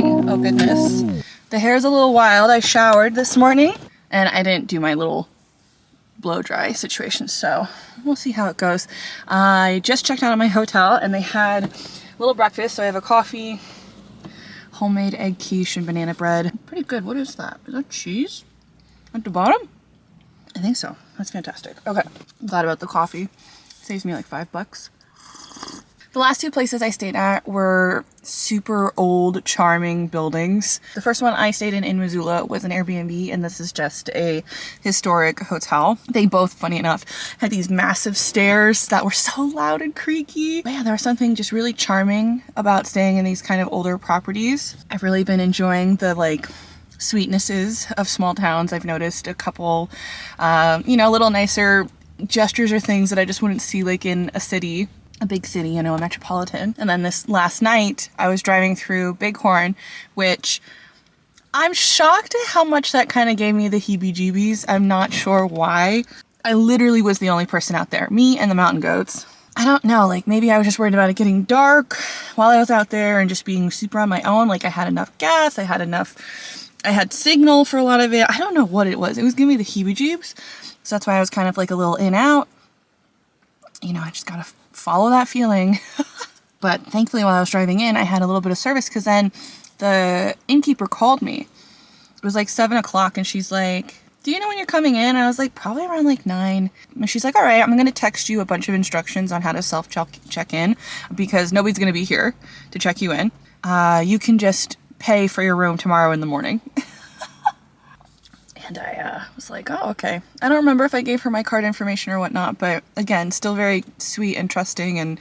morning. Oh goodness. The hair's a little wild. I showered this morning and I didn't do my little blow dry situation, so we'll see how it goes. I just checked out of my hotel and they had a little breakfast. So I have a coffee, homemade egg quiche and banana bread. Pretty good. What is that? Is that cheese at the bottom? I think so. That's fantastic. Okay. I'm glad about the coffee. Saves me like $5. The last two places I stayed at were super old, charming buildings. The first one I stayed in Missoula was an Airbnb, and this is just a historic hotel. They both, funny enough, had these massive stairs that were so loud and creaky. But yeah, there was something just really charming about staying in these kind of older properties. I've really been enjoying the sweetnesses of small towns. I've noticed a couple, little nicer gestures or things that I just wouldn't see like in a city. A big city, a metropolitan. And then this last night, I was driving through Bighorn, which I'm shocked at how much that kind of gave me the heebie-jeebies. I'm not sure why. I literally was the only person out there, me and the mountain goats. I don't know, maybe I was just worried about it getting dark while I was out there and just being super on my own. I had enough gas, I had signal for a lot of it. I don't know what it was. It was giving me the heebie-jeebies. So that's why I was kind of a little in out. I just gotta follow that feeling. But thankfully while I was driving in, I had a little bit of service because then the innkeeper called me. It was 7 o'clock and she's like, do you know when you're coming in? And I was like, probably around 9. And she's like, all right, I'm going to text you a bunch of instructions on how to self-check in because nobody's going to be here to check you in. You can just pay for your room tomorrow in the morning. And I was like, oh, okay. I don't remember if I gave her my card information or whatnot, but again, still very sweet and trusting and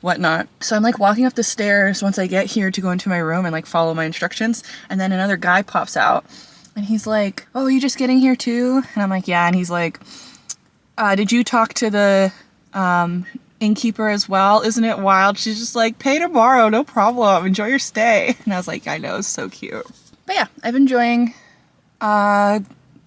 whatnot. So I'm walking up the stairs once I get here to go into my room and follow my instructions. And then another guy pops out and he's like, oh, are you just getting here too? And I'm like, yeah. And he's like, did you talk to the innkeeper as well? Isn't it wild? She's just like, pay tomorrow, no problem. Enjoy your stay. And I was like, I know, it's so cute. But yeah, I've been enjoying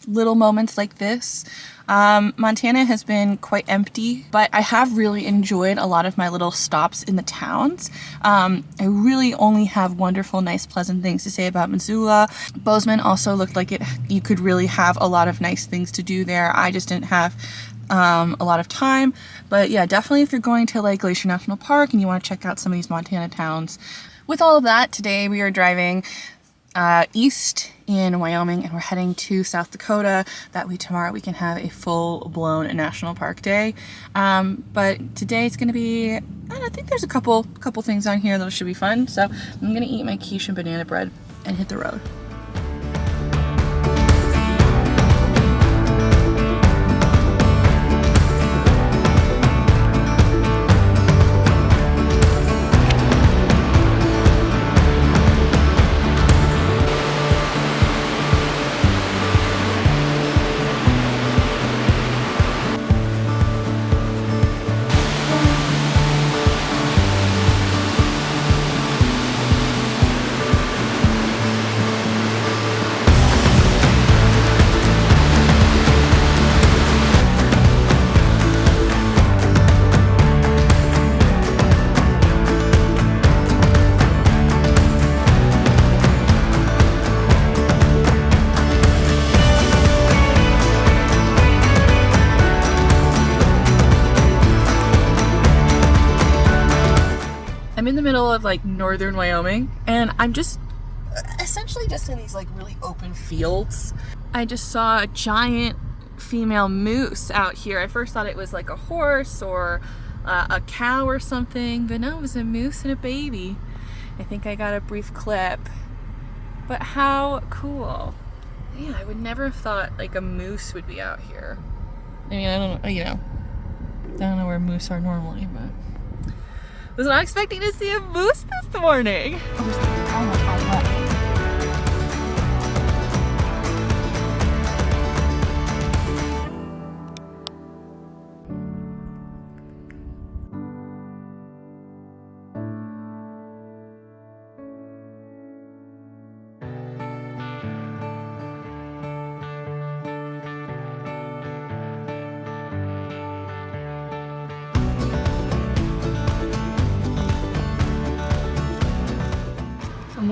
little moments like this. Montana has been quite empty, but I have really enjoyed a lot of my little stops in the towns. I really only have wonderful, nice, pleasant things to say about Missoula. Bozeman also looked like you could really have a lot of nice things to do there. I just didn't have a lot of time, but yeah, definitely if you're going to Glacier National Park and you want to check out some of these Montana towns. With all of that, today we are driving east in Wyoming and we're heading to South Dakota. That way tomorrow we can have a full-blown national park day. But today it's going to be, I think there's a couple things on here that should be fun. So I'm going to eat my quiche and banana bread and hit the road. I'm in the middle of northern Wyoming and I'm just essentially just in these really open fields. I just saw a giant female moose out here. I first thought it was a horse or a cow or something, but no, it was a moose and a baby. I think I got a brief clip, but how cool. Yeah, I would never have thought a moose would be out here. I mean, I don't know where moose are normally, but was not expecting to see a moose this morning.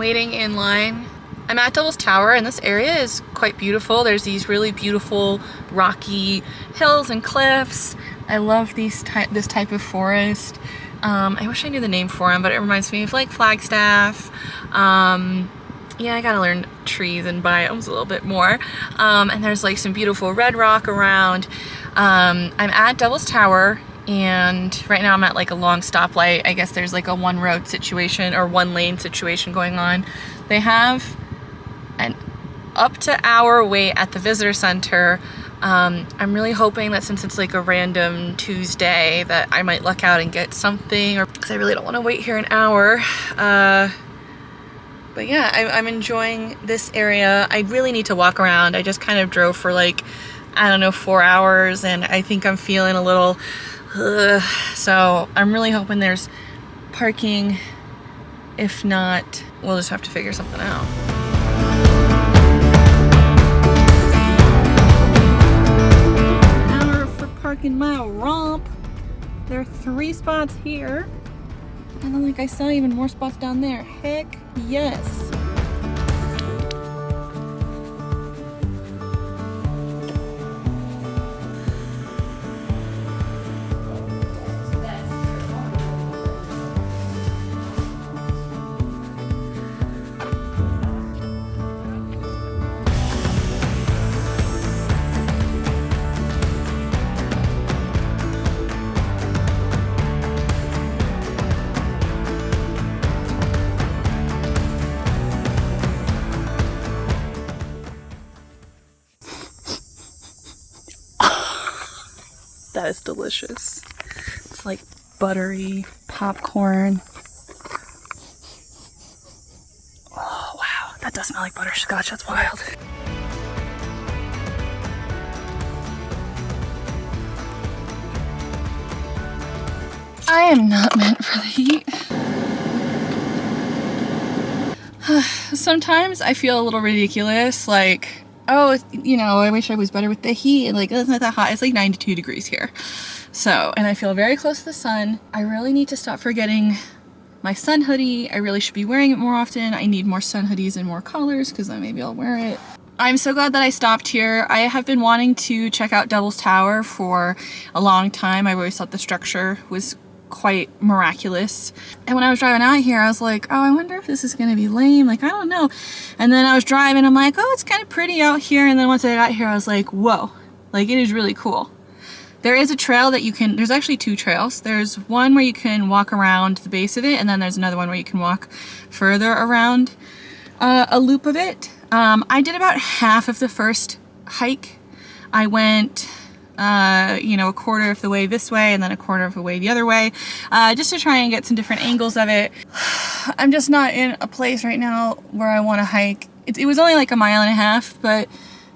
waiting in line. I'm at Devil's Tower, and this area is quite beautiful. There's these really beautiful rocky hills and cliffs. I love this type of forest. I wish I knew the name for them, but it reminds me of like Flagstaff. Yeah, I gotta learn trees and biomes a little bit more. And there's like some beautiful red rock around. I'm at Devil's Tower, and right now I'm at like a long stoplight. I guess there's like a one road situation or one lane situation going on. They have an up to hour wait at the visitor center. I'm really hoping that since it's like a random Tuesday that I might luck out and get something, or because I really don't want to wait here an hour. But yeah, I'm enjoying this area. I really need to walk around. I just kind of drove for like, I don't know, 4 hours, and I think I'm feeling a little, so I'm really hoping there's parking. If not, we'll just have to figure something out. Hour for parking my romp. There are 3 spots here. And then like I saw even more spots down there. Heck yes. That is delicious. It's like buttery popcorn. Oh wow, that does smell like butterscotch. That's wild. I am not meant for the heat. Sometimes I feel a little ridiculous, like, oh, you know, I wish I was better with the heat. Like, it's not that hot. It's like 92 degrees here. So, and I feel very close to the sun. I really need to stop forgetting my sun hoodie. I really should be wearing it more often. I need more sun hoodies and more colors, because then maybe I'll wear it. I'm so glad that I stopped here. I have been wanting to check out Devil's Tower for a long time. I always thought the structure was quite miraculous. And when I was driving out here, I was like, oh, I wonder if this is gonna be lame. Like, I don't know. And then I was driving, I'm like, oh, it's kind of pretty out here. And then once I got here, I was like, whoa, like it is really cool. There is a trail that you can, there's actually 2 trails. There's one where you can walk around the base of it, and then there's another one where you can walk further around a loop of it. I did about half of the first hike. I went you know, a quarter of the way this way and then a quarter of the way the other way, just to try and get some different angles of it. I'm just not in a place right now where I want to hike. It was only like a mile and a half, but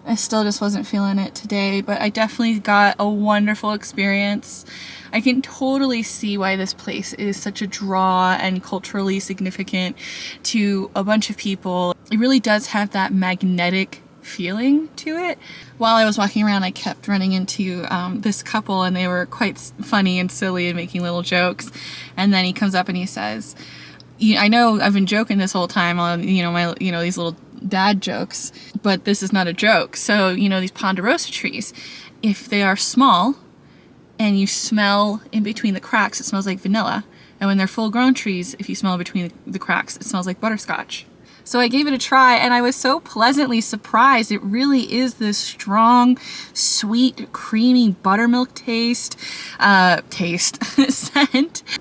I still just wasn't feeling it today. But I definitely got a wonderful experience. I can totally see why this place is such a draw and culturally significant to a bunch of people. It really does have that magnetic feeling to it. While I was walking around, I kept running into this couple, and they were quite funny and silly and making little jokes. And then he comes up and he says, I know I've been joking this whole time on, these little dad jokes, but this is not a joke. So, these ponderosa trees, if they are small and you smell in between the cracks, it smells like vanilla. And when they're full grown trees, if you smell between the cracks, it smells like butterscotch. So I gave it a try, and I was so pleasantly surprised. It really is this strong, sweet, creamy buttermilk scent.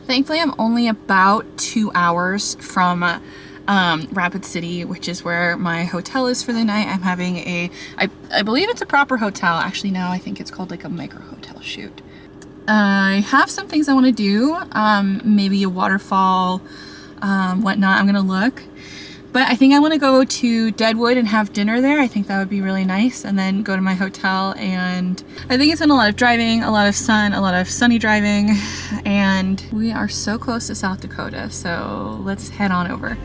Thankfully, I'm only about 2 hours from Rapid City, which is where my hotel is for the night. I'm having I believe it's a proper hotel. Actually, now I think it's called like a micro hotel shoot. I have some things I want to do, maybe a waterfall, whatnot. I'm gonna look. But I think I want to go to Deadwood and have dinner there. I think that would be really nice. And then go to my hotel. And I think it's been a lot of driving, a lot of sun, a lot of sunny driving. And we are so close to South Dakota. So let's head on over.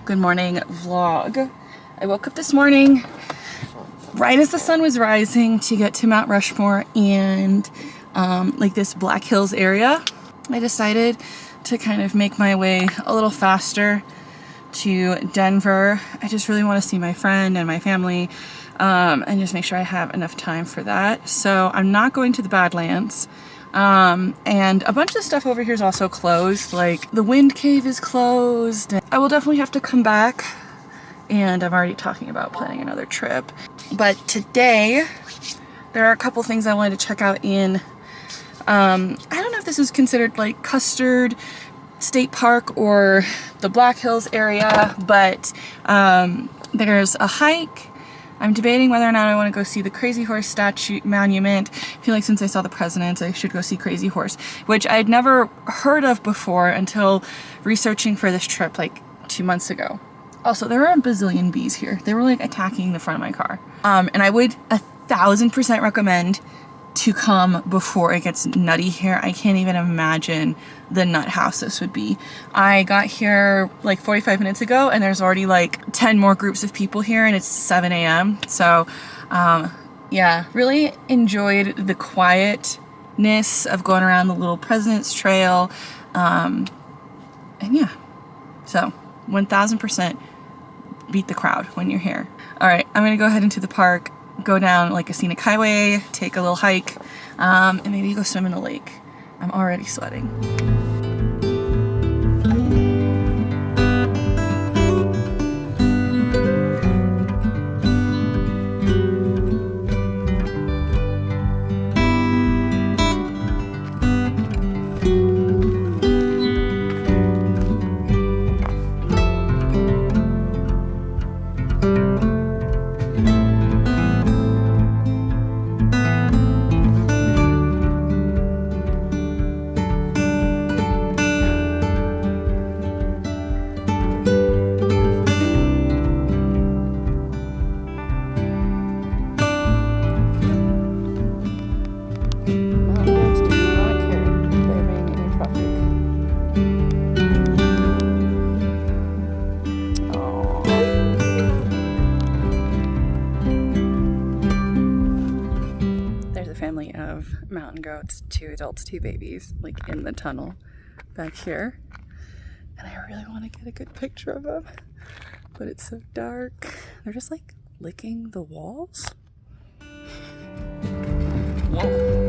Good morning vlog. I woke up this morning right as the sun was rising to get to Mount Rushmore and like this Black Hills area. I decided to kind of make my way a little faster to Denver. I just really want to see my friend and my family and just make sure I have enough time for that. So I'm not going to the Badlands. And a bunch of stuff over here is also closed, like the Wind Cave is closed. I will definitely have to come back, and I'm already talking about planning another trip. But today, there are a couple things I wanted to check out in, I don't know if this is considered like Custard State Park or the Black Hills area, but there's a hike. I'm debating whether or not I want to go see the Crazy Horse statue monument. I feel like since I saw the president, I should go see Crazy Horse, which I'd never heard of before until researching for this trip like 2 months ago. Also, there are a bazillion bees here. They were like attacking the front of my car. And I would 1000% recommend to come before it gets nutty here. I can't even imagine the nut house this would be. I got here like 45 minutes ago and there's already like 10 more groups of people here and it's 7 a.m. So yeah, really enjoyed the quietness of going around the little President's Trail. And yeah, so 1000% beat the crowd when you're here. All right, I'm gonna go ahead into the park, go down like a scenic highway, take a little hike, and maybe go swim in the lake. I'm already sweating. Of mountain goats, 2 adults, 2 babies, like in the tunnel back here, and I really want to get a good picture of them, but it's so dark. They're just like licking the walls. Whoa.